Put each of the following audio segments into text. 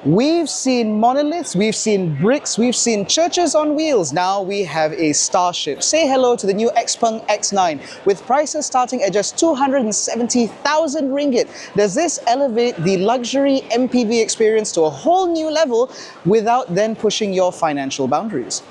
We've seen monoliths, we've seen bricks, we've seen churches on wheels. Now we have a starship. Say hello to the new Xpeng X9 with prices starting at just 270,000 ringgit. Does this elevate the luxury MPV experience to a whole new level without then pushing your financial boundaries?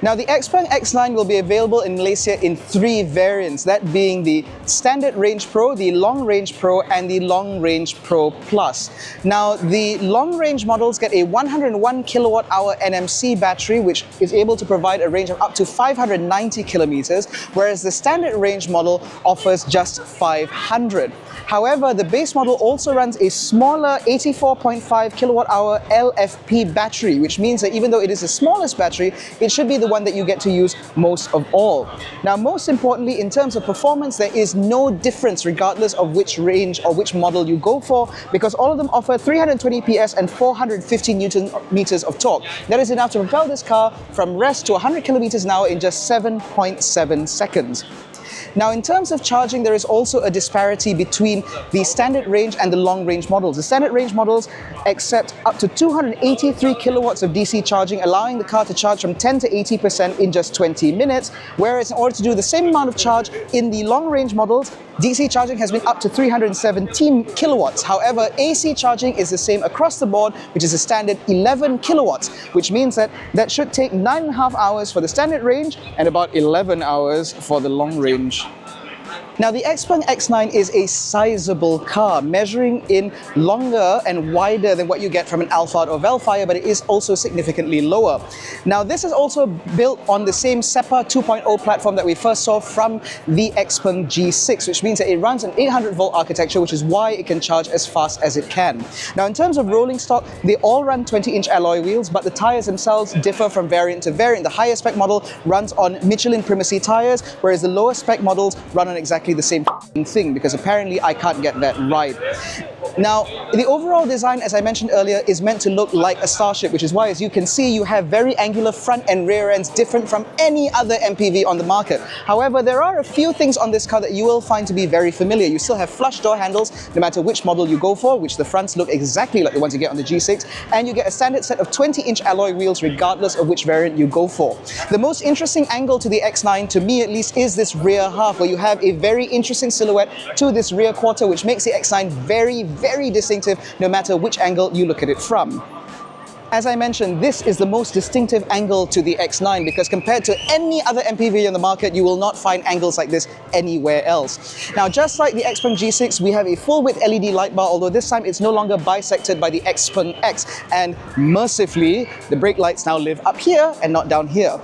Now, the Xpeng X9 will be available in Malaysia in 3 variants, that being the Standard Range Pro, the Long Range Pro, and the Long Range Pro Plus. Now, the long range models get a 101 kilowatt-hour NMC battery, which is able to provide a range of up to 590 kilometers, whereas the Standard Range model offers just 500. However, the base model also runs a smaller 84.5 kilowatt-hour LFP battery, which means that even though it is the smallest battery, it should be the one that you get to use most of all. Now, most importantly, in terms of performance, there is no difference regardless of which range or which model you go for, because all of them offer 320 PS and 450 Newton meters of torque. That is enough to propel this car from rest to 100 kilometers an hour in just 7.7 seconds. Now, in terms of charging, there is also a disparity between the standard range and the long range models. The standard range models accept up to 283 kilowatts of DC charging, allowing the car to charge from 10 to 80% in just 20 minutes, whereas in order to do the same amount of charge in the long range models, DC charging has been up to 317 kilowatts. However, AC charging is the same across the board, which is a standard 11 kilowatts, which means that that should take 9.5 hours for the standard range and about 11 hours for the long range. Now, the Xpeng X9 is a sizable car, measuring in longer and wider than what you get from an Alphard or Velfire, but it is also significantly lower. Now, this is also built on the same SEPA 2.0 platform that we first saw from the Xpeng G6, which means that it runs an 800-volt architecture, which is why it can charge as fast as it can. Now, in terms of rolling stock, they all run 20-inch alloy wheels, but the tires themselves differ from variant to variant. The higher spec model runs on Michelin Primacy tires, whereas the lower spec models run on exactly the same thing, because apparently I can't get that right. Now, the overall design, as I mentioned earlier, is meant to look like a starship, which is why, as you can see, you have very angular front and rear ends, different from any other MPV on the market. However, there are a few things on this car that you will find to be very familiar. You still have flush door handles, no matter which model you go for, which the fronts look exactly like the ones you get on the G6, and you get a standard set of 20-inch alloy wheels regardless of which variant you go for. The most interesting angle to the X9, to me at least, is this rear half, where you have a very interesting silhouette to this rear quarter, which makes the X9 very distinctive no matter which angle you look at it from. As I mentioned, this is the most distinctive angle to the X9, because compared to any other MPV on the market, you will not find angles like this anywhere else. Now, just like the Xpeng G6, we have a full-width LED light bar, although this time it's no longer bisected by the Xpeng X, and mercifully, the brake lights now live up here and not down here.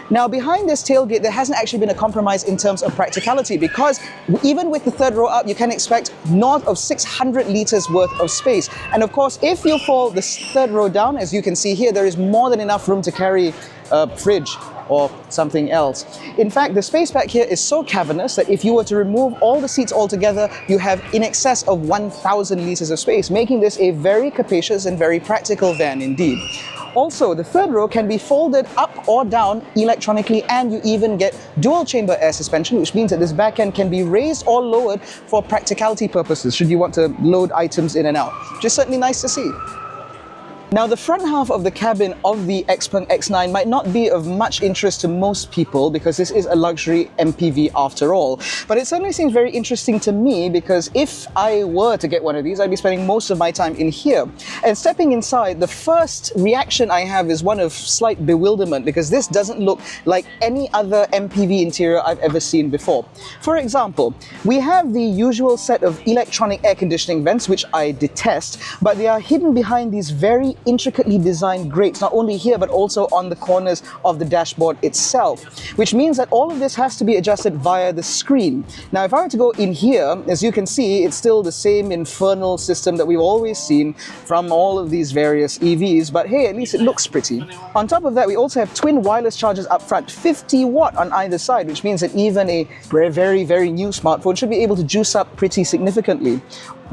Now, behind this tailgate, there hasn't actually been a compromise in terms of practicality, because even with the third row up, you can expect north of 600 liters worth of space. And of course, if you fall the third row down, as you can see here, there is more than enough room to carry a fridge or something else. In fact, the space back here is so cavernous that if you were to remove all the seats altogether, you have in excess of 1,000 liters of space, making this a very capacious and very practical van indeed. Also, the third row can be folded up or down electronically, and you even get dual chamber air suspension, which means that this back end can be raised or lowered for practicality purposes should you want to load items in and out, which is certainly nice to see. Now, the front half of the cabin of the Xpeng X9 might not be of much interest to most people, because this is a luxury MPV after all. But it certainly seems very interesting to me, because if I were to get one of these, I'd be spending most of my time in here. And stepping inside, the first reaction I have is one of slight bewilderment, because this doesn't look like any other MPV interior I've ever seen before. For example, we have the usual set of electronic air conditioning vents, which I detest, but they are hidden behind these very intricately designed grates, not only here but also on the corners of the dashboard itself, which means that all of this has to be adjusted via the screen. Now, if I were to go in here, as you can see, it's still the same infernal system that we've always seen from all of these various EVs, but hey, at least it looks pretty. On top of that, we also have twin wireless chargers up front, 50 watt on either side, which means that even a very new smartphone should be able to juice up pretty significantly.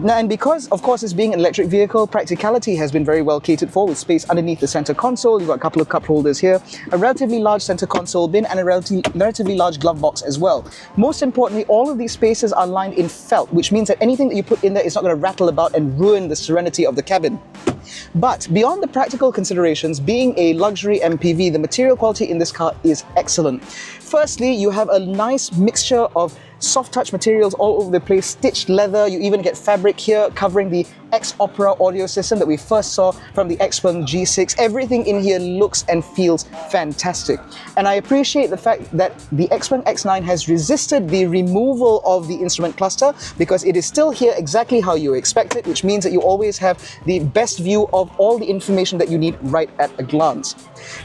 Now, and because, of course, it's being an electric vehicle, practicality has been very well catered for with space underneath the center console. You've got a couple of cup holders here, a relatively large center console bin, and a relatively large glove box as well. Most importantly, all of these spaces are lined in felt, which means that anything that you put in there is not going to rattle about and ruin the serenity of the cabin. But beyond the practical considerations, being a luxury MPV, the material quality in this car is excellent. Firstly, you have a nice mixture of soft touch materials all over the place, stitched leather. You even get fabric here covering the X-Opera audio system that we first saw from the Xpeng G6. Everything in here looks and feels fantastic. And I appreciate the fact that the Xpeng X9 has resisted the removal of the instrument cluster, because it is still here exactly how you expect it, which means that you always have the best view of all the information that you need right at a glance.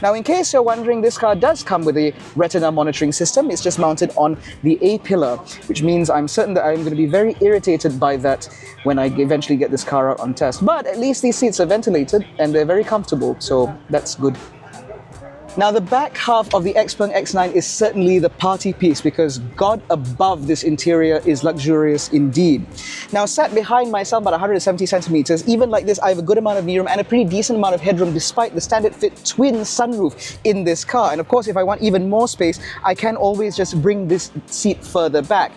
Now, in case you're wondering, this car does come with a retina monitoring system. It's just mounted on the A-pillar, which means I'm certain that I'm going to be very irritated by that when I eventually get this car out on test. But at least these seats are ventilated and they're very comfortable, so that's good. Now, the back half of the Xpeng X9 is certainly the party piece, because God above, this interior is luxurious indeed. Now, sat behind myself about 170 centimeters, even like this, I have a good amount of knee room and a pretty decent amount of headroom despite the standard fit twin sunroof in this car. And of course, if I want even more space, I can always just bring this seat further back.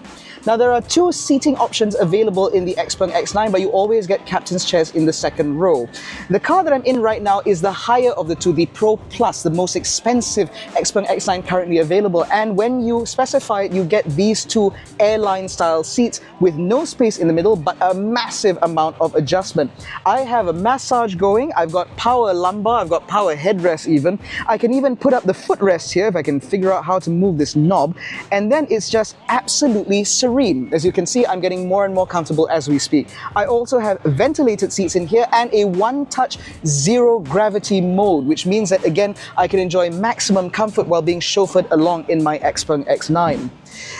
Now, there are two seating options available in the Xpeng X9, but you always get captain's chairs in the second row. The car that I'm in right now is the higher of the two, the Pro Plus, the most expensive Xpeng X9 currently available. And when you specify it, you get these two airline-style seats with no space in the middle, but a massive amount of adjustment. I have a massage going, I've got power lumbar, I've got power headrest even. I can even put up the footrest here if I can figure out how to move this knob. And then it's just absolutely serene. As you can see, I'm getting more and more comfortable as we speak. I also have ventilated seats in here and a one-touch zero gravity mode, which means that again, I can enjoy maximum comfort while being chauffeured along in my Xpeng X9.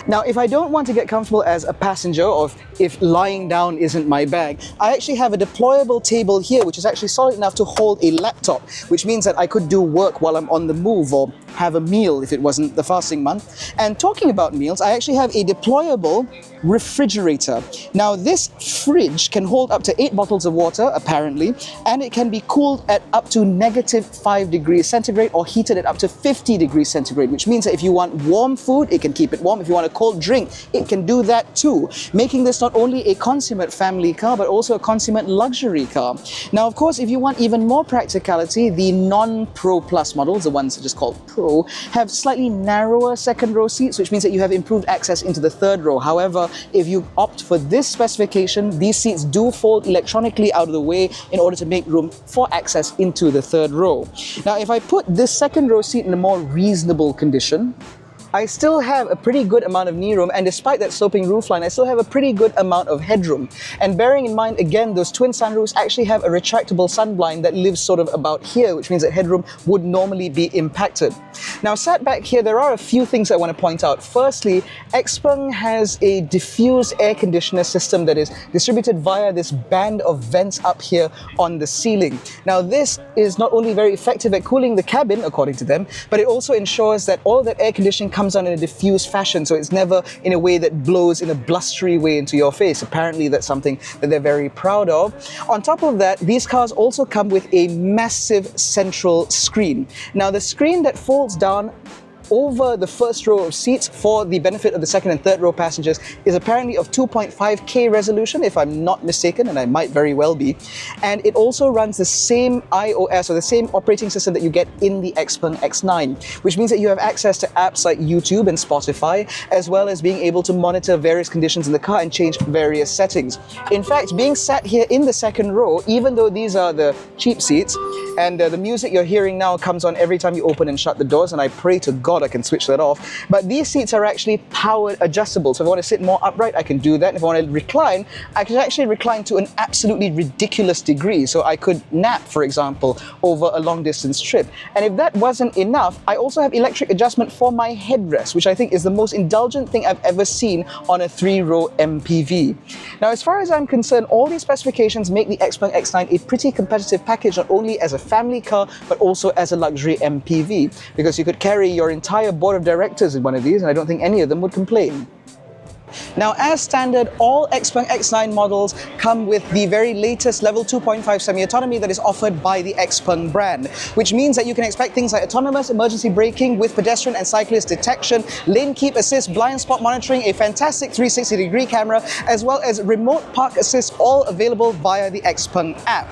Now, if I don't want to get comfortable as a passenger, or if lying down isn't my bag, I actually have a deployable table here, which is actually solid enough to hold a laptop, which means that I could do work while I'm on the move, or have a meal if it wasn't the fasting month. And talking about meals, I actually have a deployable refrigerator. Now, this fridge can hold up to 8 bottles of water, apparently, and it can be cooled at up to -5 degrees centigrade or heated at up to 50 degrees centigrade, which means that if you want warm food, it can keep it warm. If you want a cold drink, it can do that too, making this not only a consummate family car, but also a consummate luxury car. Now, of course, if you want even more practicality, the non-Pro Plus models, the ones that are just called Pro, have slightly narrower second row seats, which means that you have improved access into the third row. However, if you opt for this specification, these seats do fold electronically out of the way in order to make room for access into the third row. Now, if I put this second row seat in a more reasonable condition, I still have a pretty good amount of knee room, and despite that sloping roofline, I still have a pretty good amount of headroom. And bearing in mind, again, those twin sunroofs actually have a retractable sunblind that lives sort of about here, which means that headroom would normally be impacted. Now, sat back here, there are a few things I want to point out. Firstly, Xpeng has a diffused air conditioner system that is distributed via this band of vents up here on the ceiling. Now, this is not only very effective at cooling the cabin, according to them, but it also ensures that all of that air conditioning comes on in a diffused fashion, so it's never in a way that blows in a blustery way into your face. Apparently, that's something that they're very proud of. On top of that, these cars also come with a massive central screen. Now, the screen that folds down over the first row of seats for the benefit of the second and third row passengers is apparently of 2.5K resolution, if I'm not mistaken, and I might very well be. And it also runs the same iOS, or the same operating system that you get in the Xpeng X9, which means that you have access to apps like YouTube and Spotify, as well as being able to monitor various conditions in the car and change various settings. In fact, being sat here in the second row, even though these are the cheap seats, and the music you're hearing now comes on every time you open and shut the doors, and I pray to God I can switch that off. But these seats are actually powered adjustable. So if I want to sit more upright, I can do that. If I want to recline, I can actually recline to an absolutely ridiculous degree. So I could nap, for example, over a long distance trip. And if that wasn't enough, I also have electric adjustment for my headrest, which I think is the most indulgent thing I've ever seen on a 3-row MPV. Now, as far as I'm concerned, all these specifications make the Xpeng X9 a pretty competitive package, not only as a family car, but also as a luxury MPV, because you could carry your entire board of directors in one of these, and I don't think any of them would complain. Now, as standard, all Xpeng X9 models come with the very latest level 2.5 semi-autonomy that is offered by the Xpeng brand, which means that you can expect things like autonomous emergency braking with pedestrian and cyclist detection, lane keep assist, blind spot monitoring, a fantastic 360-degree camera, as well as remote park assist, all available via the Xpeng app.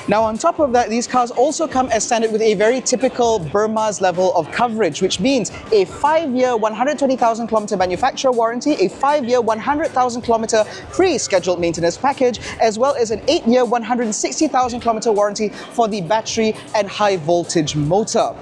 Now, on top of that, these cars also come as standard with a very typical BERMAZ level of coverage, which means a 5-year 120,000 kilometer manufacturer warranty, a 5-year 100,000 kilometer free scheduled maintenance package, as well as an 8-year 160,000 kilometer warranty for the battery and high voltage motor.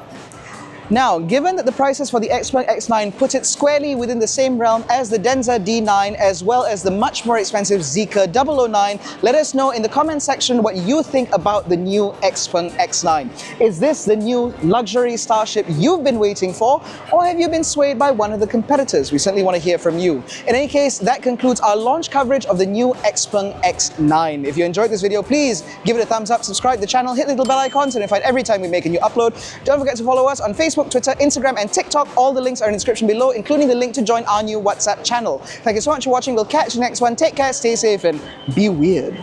Now, given that the prices for the Xpeng X9 put it squarely within the same realm as the Denza D9 as well as the much more expensive Zeekr 009, let us know in the comment section what you think about the new Xpeng X9. Is this the new luxury starship you've been waiting for, or have you been swayed by one of the competitors? We certainly want to hear from you. In any case, that concludes our launch coverage of the new Xpeng X9. If you enjoyed this video, please give it a thumbs up, subscribe to the channel, hit the little bell icon to be notified every time we make a new upload. Don't forget to follow us on Facebook, Twitter, Instagram and TikTok. All the links are in the description below, including the link to join our new WhatsApp channel. Thank you so much for watching. We'll catch you next one. Take care, stay safe and be weird.